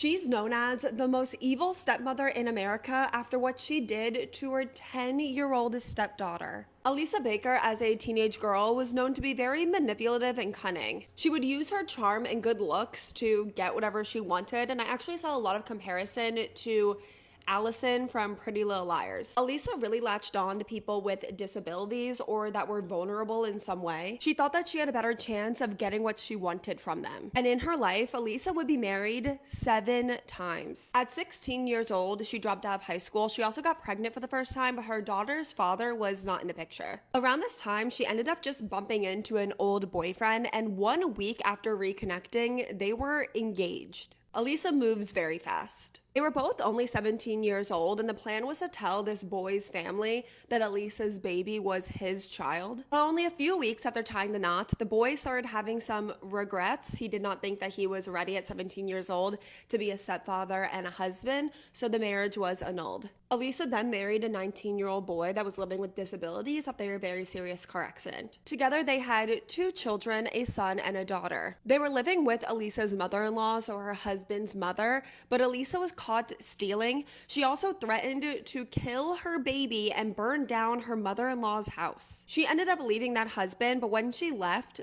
She's known as the most evil stepmother in America after what she did to her 10-year-old stepdaughter. Elisa Baker, as a teenage girl, was known to be very manipulative and cunning. She would use her charm and good looks to get whatever she wanted, and I actually saw a lot of comparison to Allison from Pretty Little Liars. Elisa really latched on to people with disabilities or that were vulnerable in some way. She thought that she had a better chance of getting what she wanted from them. And in her life, Elisa would be married 7 times. At 16 years old, she dropped out of high school. She also got pregnant for the first time, but her daughter's father was not in the picture. Around this time, she ended up just bumping into an old boyfriend, and 1 week after reconnecting, they were engaged. Elisa moves very fast. They were both only 17 years old, and the plan was to tell this boy's family that Elisa's baby was his child. But only a few weeks after tying the knot, the boy started having some regrets. He did not think that he was ready at 17 years old to be a stepfather and a husband, so the marriage was annulled. Elisa then married a 19-year-old boy that was living with disabilities after a very serious car accident. Together, they had 2 children, a son and a daughter. They were living with Elisa's mother-in-law, so her husband's mother, but Elisa was caught stealing. She also threatened to kill her baby and burn down her mother-in-law's house. She ended up leaving that husband, but when she left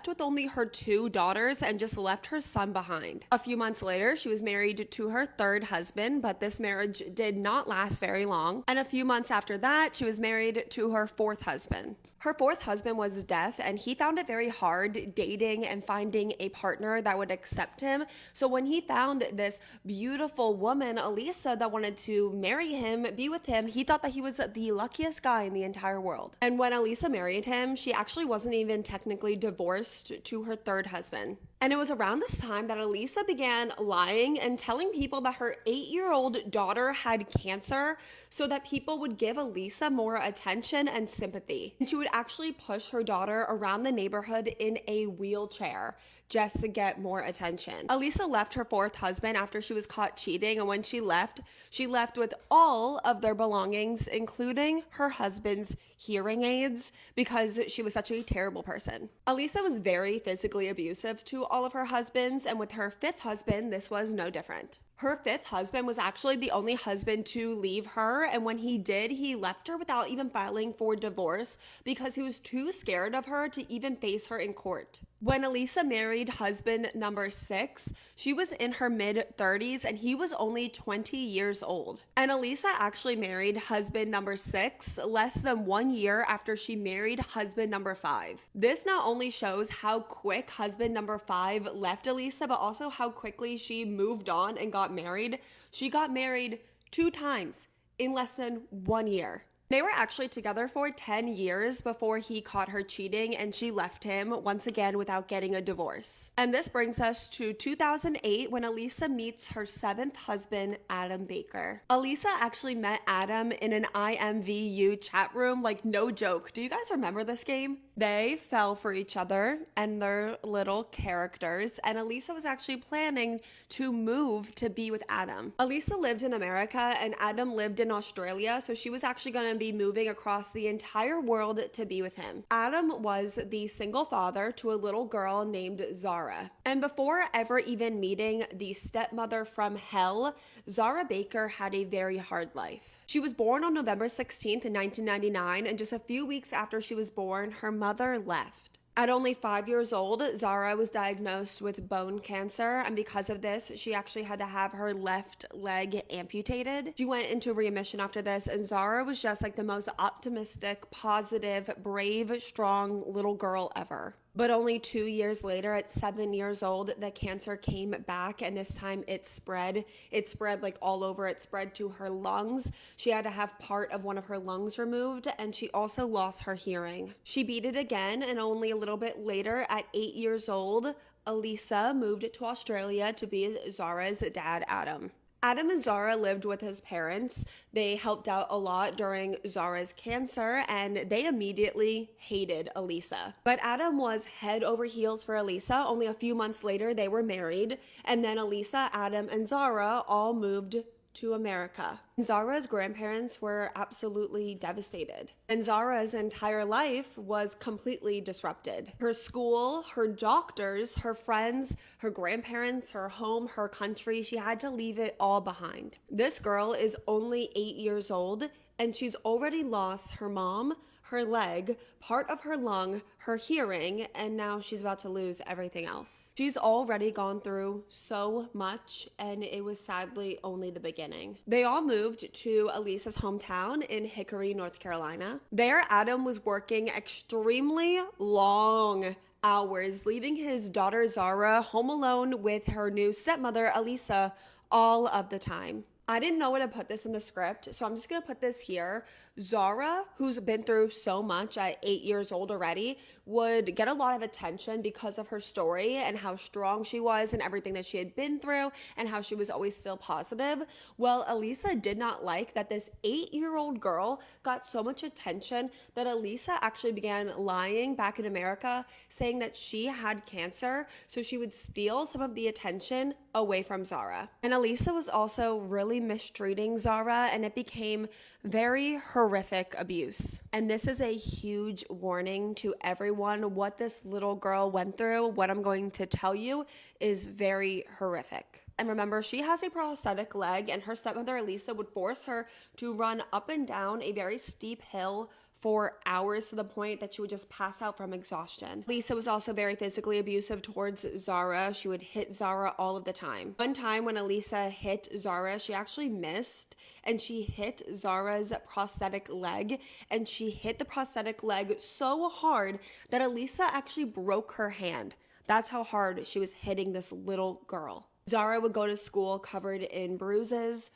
with only her 2 daughters and just left her son behind. A few months later, she was married to her 3rd husband, but this marriage did not last very long. And a few months after that, she was married to her 4th husband. Her 4th husband was deaf, and he found it very hard dating and finding a partner that would accept him. So when he found this beautiful woman, Elisa, that wanted to marry him, be with him, he thought that he was the luckiest guy in the entire world. And when Elisa married him, she actually wasn't even technically divorced to her 3rd husband. And it was around this time that Elisa began lying and telling people that her 8-year-old daughter had cancer so that people would give Elisa more attention and sympathy. And she would actually push her daughter around the neighborhood in a wheelchair just to get more attention. Elisa left her 4th husband after she was caught cheating, and when she left with all of their belongings, including her husband's hearing aids, because she was such a terrible person. Elisa was very physically abusive to all of her husbands, and with her 5th husband, this was no different. Her 5th husband was actually the only husband to leave her, and when he did, he left her without even filing for divorce because he was too scared of her to even face her in court. When Elisa married husband number 6, she was in her mid-30s and he was only 20 years old. And Elisa actually married husband number 6 less than 1 year after she married husband number 5. This not only shows how quick husband number 5 left Elisa, but also how quickly she moved on and got married. She got married 2 times in less than 1 year. They were actually together for 10 years before he caught her cheating, and she left him once again without getting a divorce. And this brings us to 2008 when Elisa meets her 7th husband, Adam Baker. Elisa actually met Adam in an IMVU chat room, like no joke. Do you guys remember this game? They fell for each other and their little characters, and Elisa was actually planning to move to be with Adam. Elisa lived in America and Adam lived in Australia, so she was actually going to be moving across the entire world to be with him. Adam was the single father to a little girl named Zara. And before ever even meeting the stepmother from hell, Zara Baker had a very hard life. She was born on November 16th, 1999, and just a few weeks after she was born, her mother left. At only 5 years old, Zara was diagnosed with bone cancer, and because of this, she actually had to have her left leg amputated. She went into remission after this, and Zara was just like the most optimistic, positive, brave, strong little girl ever. But only 2 years later, at 7 years old, the cancer came back, and this time it spread. It spread like all over. It spread to her lungs. She had to have part of one of her lungs removed, and she also lost her hearing. She beat it again, and only a little bit later, at 8 years old, Elisa moved to Australia to be Zara's dad, Adam. Adam and Zara lived with his parents. They helped out a lot during Zara's cancer, and they immediately hated Elisa. But Adam was head over heels for Elisa. Only a few months later, they were married, and then Elisa, Adam, and Zara all moved to America. Zara's grandparents were absolutely devastated, and Zara's entire life was completely disrupted. Her school, her doctors, her friends, her grandparents, her home, her country, she had to leave it all behind. This girl is only 8 years old, and she's already lost her mom, her leg, part of her lung, her hearing, and now she's about to lose everything else. She's already gone through so much, and it was sadly only the beginning. They all moved to Elisa's hometown in Hickory, North Carolina. There, Adam was working extremely long hours, leaving his daughter Zara home alone with her new stepmother, Elisa, all of the time. I didn't know where to put this in the script, so I'm just gonna put this here. Zara, who's been through so much at 8 years old already, would get a lot of attention because of her story and how strong she was and everything that she had been through and how she was always still positive. Well, Elisa did not like that this 8-year-old girl got so much attention that Elisa actually began lying back in America, saying that she had cancer, so she would steal some of the attention away from Zara. And Elisa was also really mistreating Zara, and it became very horrific abuse. And this is a huge warning to everyone. What this little girl went through, what I'm going to tell you, is very horrific. And remember, she has a prosthetic leg, and her stepmother Elisa would force her to run up and down a very steep hill for hours, to the point that she would just pass out from exhaustion. Lisa was also very physically abusive towards Zara. She would hit Zara all of the time. One time when Elisa hit Zara, she actually missed, and she hit Zara's prosthetic leg, and she hit the prosthetic leg so hard that Elisa actually broke her hand. That's how hard she was hitting this little girl. Zara would go to school covered in bruises.